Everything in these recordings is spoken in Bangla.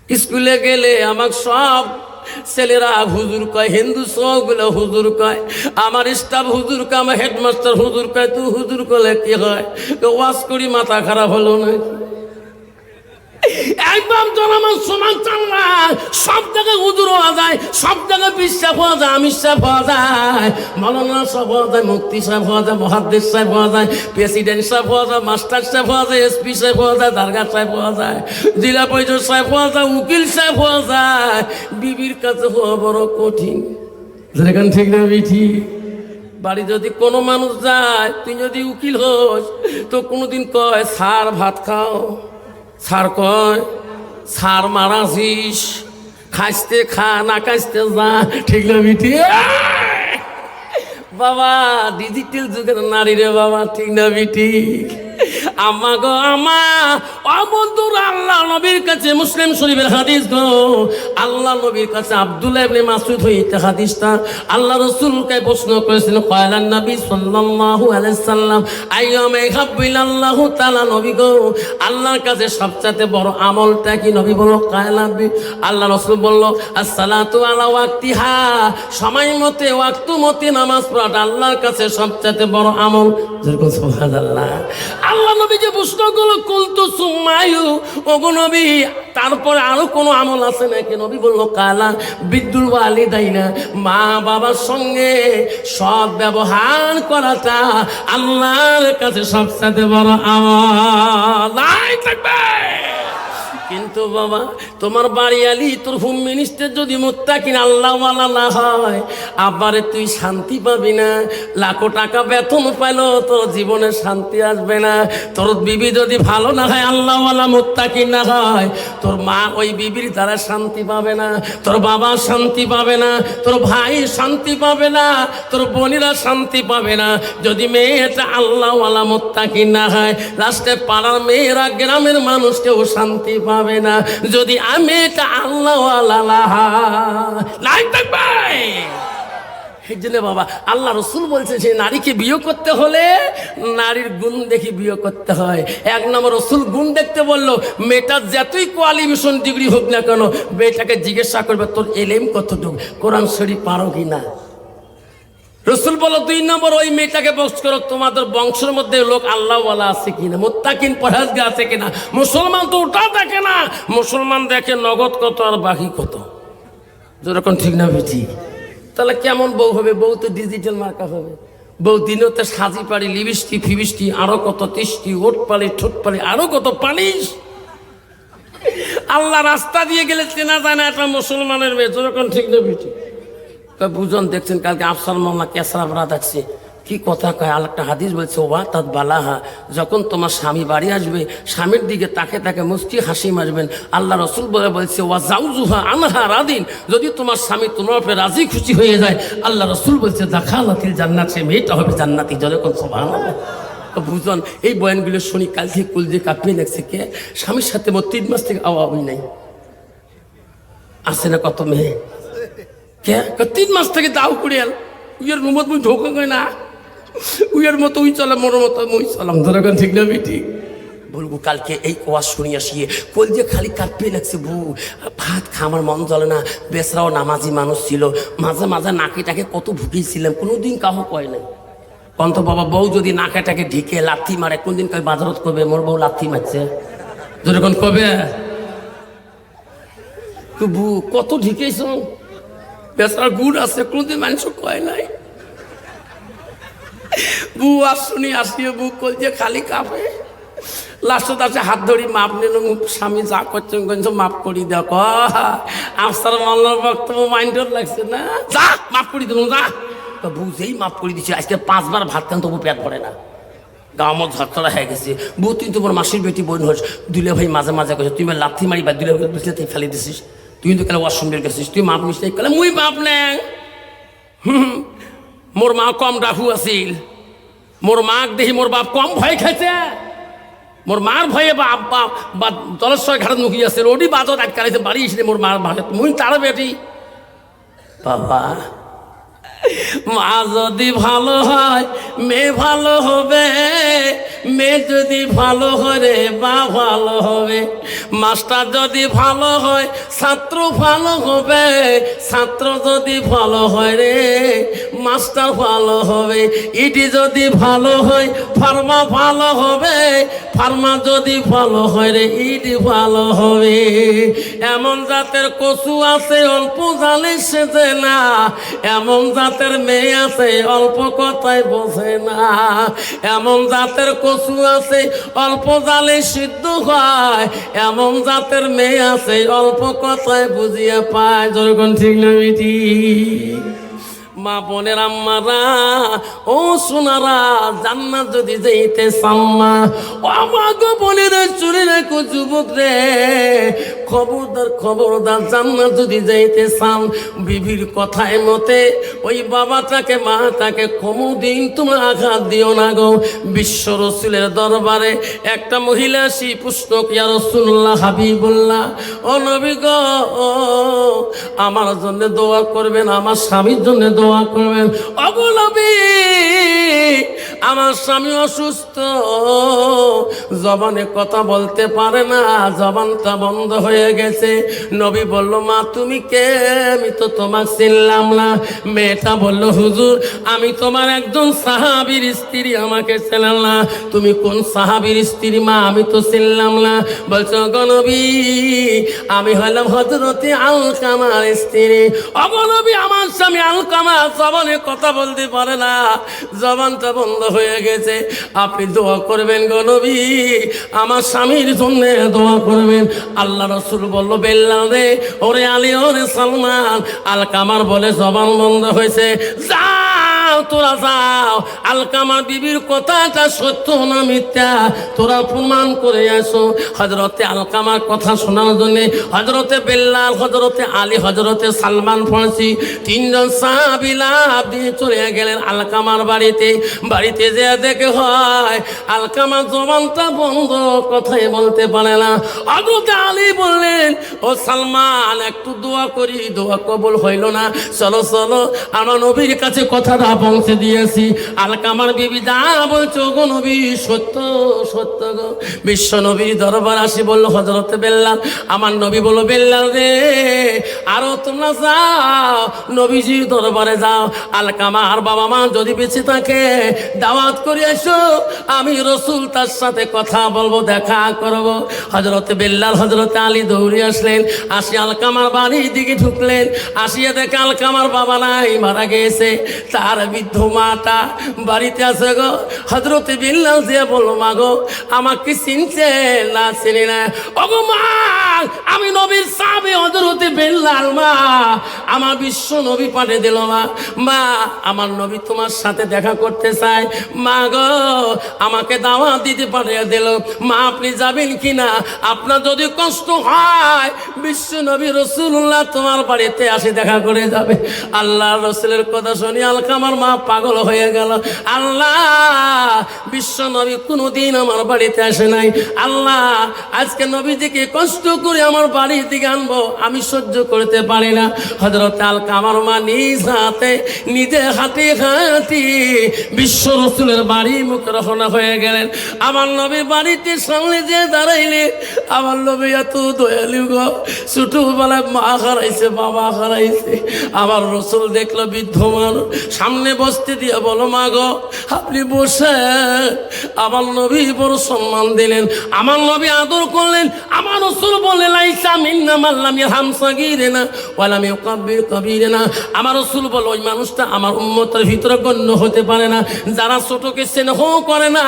স্কুলে গেলে আমার সব ছেলেরা হুজুর কয়, হিন্দু সবগুলো হুজুর কয়, আমার স্টাফ হুজুর কয়, আমার হেডমাস্টার হুজুর কয়। তুই হুজুর করলে কি হয়? ওয়াজ করি মাথা খারাপ হলো না? একদম তোর আমার সমান চাঙ্গা, সব জায়গায় হুজুর হওয়া যায়, সব জায়গায় বিশ্বাস হওয়া যায়, আমির সাহেব হওয়া যায়, মৌলানা সাহেব হওয়া যায়, মুফতি সাহেব হওয়া যায়, মুহাদ্দিস সাহেব হওয়া যায়, প্রেসিডেন্ট সাহেব হওয়া যায়, মাস্টার সাহেব হওয়া যায়, এসপি সাহেব হওয়া যায়, দারগা সাহেব হওয়া যায়, জেলা পরিষদ সাহেব হওয়া যায়, উকিল সাহেব হওয়া যায়। বিবির কাছে হওয়া বড় কঠিন। যেখান ঠিক না বিঠি? বাড়ি যদি কোনো মানুষ যায়, তুই যদি উকিল হোস তো কোনোদিন কয় স্যার ভাত খাও, স্যার কয় স্যার মারাছিস, খাইতে খা, না খাইতে যা। ঠিক না বিঠি? বাবা ডিজিটাল যুগের নারী রে বাবা, ঠিক না বিঠি? আমা গো আমা, অবন্ধুরা, আল্লাহ নবীর কাছে মুসলিম শরীফের হাদিস গো, আল্লাহ নবীর কাছে আব্দুল্লাহ ইবনে মাসউদ হইতে হাদিসটা আল্লাহ রাসূলকে প্রশ্ন করেছিলেন। কয়লান নবী সাল্লাল্লাহু আলাইহি সাল্লাম, আইয়ামে হাব্বিলাল্লাহু তাআলা, নবী গো আল্লাহর কাছে সবচেয়ে বড় আমলটা কি? নবী বলল কায়লাবি। আল্লাহ রাসূল বলল আসসালাতু আলা ওয়াক্তিহা, সময় মতে ওয়াক্ত মতে নামাজ পড়াটা আল্লাহর কাছে সবচেয়ে বড় আমল। যেরকম সুবহানাল্লাহ। আল্লাহ নবী যে প্রশ্ন করলো কুলতু সুম্মায়ু, ওগো নবী তারপরে আরো কোনো আমল আছে নাকি? নবী বলল কালা বিদ্যুল ওয়ালিদাইনা, মা বাবার সঙ্গে সৎ ব্যবহার করাটা আল্লাহর কাছে সবচেয়ে বড় আমল। নাই থাকবে। কিন্তু বাবা তোমার বাড়িয়ালি, তোর হোম মিনিস্টার যদি মুত্তাকিন আল্লাহওয়ালা না হয়, আবারে তুই শান্তি পাবি না। লাখো টাকা বেতন পাইলো তোর জীবনে শান্তি আসবে না। তোর বিবি যদি ভালো না হয়, আল্লাহওয়ালা মুত্তাকিন না হয়, তোর মা ওই বিবির দ্বারা শান্তি পাবে না, তোর বাবা শান্তি পাবে না, তোর ভাই শান্তি পাবে না, তোর বোনেরা শান্তি পাবে না। যদি মেয়েটা আল্লাহওয়ালা মুত্তাকিন না হয়, লাস্টে পাড়ার মেয়েরা, গ্রামের মানুষ কেউ শান্তি পাবে না। যদি আমি এটা আল্লাহওয়ালা নাই থাকবে। এই জন্য বাবা আল্লাহ রসুল বলছে যে নারীকে বিয়ে করতে হলে নারীর গুণ দেখে বিয়ে করতে হয়। এক নম্বর রসুল গুণ দেখতে বললো, মেয়েটার যতই কোয়ালিফিকেশন ডিগ্রি হোক না কেন, মেয়েটাকে জিজ্ঞাসা করবে তোর এলেম কতটুকু, কোরআন শরীফ পারো কি না। রসুল বলো দুই নম্বর ওই মেয়েটাকে বক্স করো, তোমাদের বংশের মধ্যে লোক আল্লাহওয়ালা আছে কিনা, মুত্তাকিন পরহেজগার আছে কিনা। মুসলমান তো ওটা দেখে না, মুসলমান দেখে নগদ কত আর বাকি কত। যেরকম ঠিক না বেঠি? তাহলে কেমন বউ হবে? বউ তো ডিজিটাল মার্কা হবে। বউ দিনেও তো সাজি পাড়ি, লিপস্টিক ফিবিস্টিক, আরো কত তিষ্টি, ওট পালি ঠোঁট পালি, আরো কত পালিশ। আল্লাহ রাস্তা দিয়ে গেলে চেনা যায় না একটা মুসলমানের মেয়ে। যেরকম ঠিক না বেঠি? বুঝন দেখছেন কালকে আফসাল মামলা কেসরা ভরা দেখছে, কি কথা কয়। আর একটা হাদিস বলছে ওয়া তাত বালাহা, যখন তোমার স্বামী বাড়ি আসবে, স্বামীর দিকে তাকে তাকে মুস্কি হাসি মারবেন। আল্লাহ রসুল বলে বলছে ওয়া জাউজুহা আনহা রাদিন, যদি তোমার স্বামী তোমার উপরে রাজি খুশি হয়ে যায়, আল্লাহ রসুল বলছে দাখালাতিল জান্নাত, সে মেয়েটা হবে জান্নাতি। যখন সুবহানাল্লাহ। বুঝন এই বয়ানগুলো শুনি কাল থেকে কুল দিয়ে কাঁপিয়ে লাগছে। কে স্বামীর সাথে মোট 3 মাস থেকে আওয়াবই নাই, আসে না কত মেয়ে। কে 3 মাস থেকে দাও কুড়িয়াল উইয়ের রুমত মুই ঢোকা গয় না, উইয়ের মতো উই চলে, মোর মতো মুই চলাম। ধরে ঠিক না বেটি? বলবো কালকে এই ওয়াজ শুনি আসিয়ে কল যে খালি কাঁপিয়ে লাগছে। বউ ভাত খাওয়ার মন চলে না, বেসরাও নামাজি মানুষ ছিল, মাঝে মাঝে নাকিটাকে কত ভুগিয়েছিলাম, কোনোদিন কাহো কয় নাই। কন্ত বাবা বউ যদি নাকাটাকে ঢেকে লাথি মারে, কোনদিন কয় বাজারত করবে মোর বউ লাথি মারছে। যখন কবে বউ কত ঢেকেছ, বেচারা গুড় আছে, কোনদিন মানুষ কয় নাই। বউ আর শুনি আসিয়ে বউ কল যে খালি কাঁপে। লাস্টত আছে হাত ধরি মাপ নিল, স্বামী যা করছেন মাপ করি দেখ। আফসার মাল্লার বক্তব্য মাইন্ডর লাগছে না, যা মাপ করি দিল যা। বউ যেই মাপ করে দিচ্ছে, আজকে 5 বার ভাত খান তবু পেট পড়ে না, গা আমার ঝরঝরা হয়ে গেছে। বউ তুই তোমার মাসির বেটি বোন হোস, দুলে ভাই মাঝে মাঝে কইছ তুই লাথি মারি বা দুলে ভাই তুই ফেলে দিছিস, তুই কিন্তু কেন ওয়াশরুম বের গেছিস, তুই মাপ মিস্টেক করলে মুই মাপ নেই। মোর মা কম ডাকু আছিল, মোর মাক দেখি মোর বাপ কম ভয় খাইছে। মোর মার ভয়ে বা আব্বা বা জলেশ্বর ঘাটে নুকি আছে, ওডি বাজত আটকাইছে বাড়ি এসে মোর মার ভাষা মুই তার বেটি। বাবা মা যদি ভালো হয় মেয়ে ভালো হবে, মেয়ে যদি ভালো হয় রে বা ভালো হবে। মাস্টার যদি ভালো হয় ছাত্র ভালো হবে, ছাত্র যদি ভালো হয় রে মাস্টার ভালো হবে। ইটি যদি ভালো হয় ফার্মা ভালো হবে, ফার্মা যদি ভালো হয় রে ইটি ভালো হবে। এমন জাতের কচু আছে অল্প জালে সেজে না, এমন জাতের মেয়ে আছে অল্প কথায় বোঝে না। এমন জাতের কচু আছে অল্প জালে সিদ্ধ হয়, এমন জাতের মেয়ে আছে অল্প কথায় বুঝিয়ে পায়। যখন ঠিক না বেটি? মা বোনের আম্মারা ও সোনারা, জান্নাত যদি যাইতে চাম্মা ও আমার গো বোনের চুরি রেখো যুবক রে, খবরদার খবরদার, জান্নাত যদি যাইতে চান বিবির কথায় মতে ওই বাবাটাকে মাটাকে কোনোদিন তোমরা আঘাত দিও না গো। বিশ্ব রসুলের দরবারে একটা মহিলা সি প্রশ্ন, ইয়া রাসূলুল্লাহ হাবিবুল্লাহ, ও নবী গো আমার জন্য দোয়া করবেন, আমার স্বামীর জন্য দোয়া করবেন। ওগো নবী আমার স্বামী অসুস্থ, জবানে কথা বলতে পারে না, জবানটা বন্ধ হয়ে গেছে। নবী বলল, মা তুমি কে? আমি তো তোমাকে চিনলাম না। মেয়েটা বলল, হুজুর আমি তোমার একজন সাহাবীর স্ত্রী, আমাকে চেনেন না। তুমি কোন সাহাবীর স্ত্রী মা? আমি তো চিনলাম না। বলছো গো নবী আমি হলাম হযরতে আলকামার স্ত্রী। ওগো নবী আমার স্বামী আলকামা জবানে কথা বলতে পারে না, জবানটা বন্ধ হয়ে গেছে। আপনি দোয়া করবেন গো নবী, আমার স্বামীর জন্য দোয়া করবেন। আল্লাহ রাসূল বলল, বেল্লাল রে, ওরে আলী, ওরে সালমান, আলকামার বলে জবান বন্ধ হয়েছে, যাও তোরা যাও, আলকামার বিবির কথাটা সত্য না মিথ্যা তোরা প্রমাণ করে আসো। হযরতে আলকামার কথা শোনার জন্য হযরতে বেল্লাল, হযরতে আলী, হযরতে সালমান ফার্সি তিনজন সাহাবী লাফ দিয়ে চলে গেলেন আলকামার বাড়িতে। বাড়িতে যে দেখে হয় আলকামা জবানটা বন্ধ, কথাই বলতে পারে না। হযরতে আলী বললেন, ও সালমান একটু দোয়া করি, দোয়া কবুল হইল না, চলো চলো আমার নবীর কাছে কথাটা পৌঁছে দিয়েছি। আলকামার বিবি যা বলছো গো নবী সত্য সত্য গো। বিশ্ব নবীর দরবার আসি বলল, হযরতে বেল্লাল, আমার নবী বলল, বেল্লাল রে আরো তোমরা যাও নবীজির দরবারে যাও, আলকামার বাবা মা যদি বেঁচে থাকে দাওয়াত করে এসো, আমি রসুল তার সাথে কথা বলবো, দেখা করবো। হযরতে বেল্লাল, হযরতে আলী দৌড়ে আসলেন, আসি আলকামার বাড়ির দিকে ঢুকলেন। আসিয়া দেখে আলকামার বাবা নাই, মারা গেছে, তার বৃদ্ধ মাটা বাড়িতে আছে গো। হযরতে বেল্লাল যে বলল, মা গো আমাকে চিনছে না? চিনি না। ওগো মা আমি নবীর সাহাবী হযরতে বেল্লাল, মা আমার বিশ্ব নবী পাঠিয়ে দিল, মা মা আমার নবী তোমার সাথে দেখা করতে চায়, মা গো আমাকে দাওয়াত দিতে পাঠিয়ে দিল, মা আপনি যাবেন কিনা? আপনার যদি কষ্ট হয় বিশ্ব নবী রাসূলুল্লাহ তোমার বাড়িতে আসে দেখা করে যাবে। আল্লাহ রাসূলের কথা শুনি আলকামার মা পাগল হয়ে গেল। আল্লাহ বিশ্ব নবী কোনোদিন আমার বাড়িতে আসে নাই, আল্লাহ আজকে নবীজিকে কষ্ট করে আমার বাড়ির দিকে আনবো, আমি সহ্য করতে পারি না। হযরত আলকামার মা নিজ হাতে নিজে হাঁটি হাঁটি বিশ্ব রাসূলের বাড়ি মুখ রওনা হয়ে গেলেন। আমার নবী বাড়িতে সামনে যে দাঁড়াইলে, আমার নবী এত দয়ালু গো, ছোটবেলায় মা হারাইছে, বাবা হারাইছে। আমার রাসূল দেখলো বৃদ্ধ মানুষ, সামনে বসতে দিয়ে বলো, মা গো আপনি বসে। আমার নবী বড় সম্মান দিলেন, আমার নবী আদর করলেন। আমার রাসূল বলে, লাইসা মিন্না মান লাম ইয়ারহাম সাগীরানা ওয়া লাম ইউকাব্বির কাবীরানা। আমার রাসূল বলে, ওই মানুষটা আমার উম্মতের ভিতরে গণ্য হতে পারে না যারা ছোটকে স্নেহ করে না,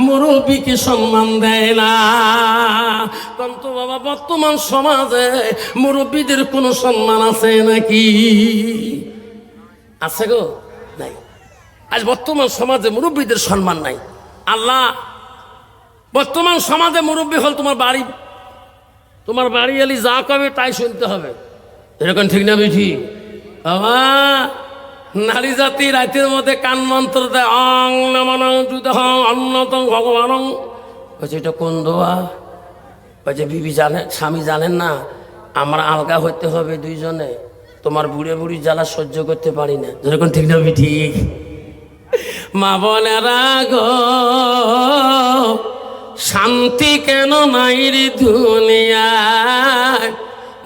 মুরব্বীকে সম্মান দেয় না। কিন্তু বাবা বর্তমান সমাজে মুরব্বীদের কোনো সম্মান আছে নাকি? আছে গো? নাই। আজ বর্তমান সমাজে মুরব্বীদের সম্মান নাই। আল্লাহ বর্তমান সমাজে মুরব্বী হল তোমার বাড়ি এলি যা কবে তাই শুনতে হবে, এরকম ঠিক না বেঠি? বাবা নারী জাতি রাতের মধ্যে কান মন্ত্র দেয়, অং নমঃ যুদহং অন্যতম ভগবানং। বলছে এটা কোন দোয়া? বলছে বিবি জানে, স্বামী জানেন না আমরা আলগা হইতে হবে দুইজনে, তোমার বুড়ে বুড়ি জ্বালা সহ্য করতে পারি না, যেরকম ঠিক না ঠিক? মা বোনেরা গো, শান্তি কেন নাই রে দুনিয়া?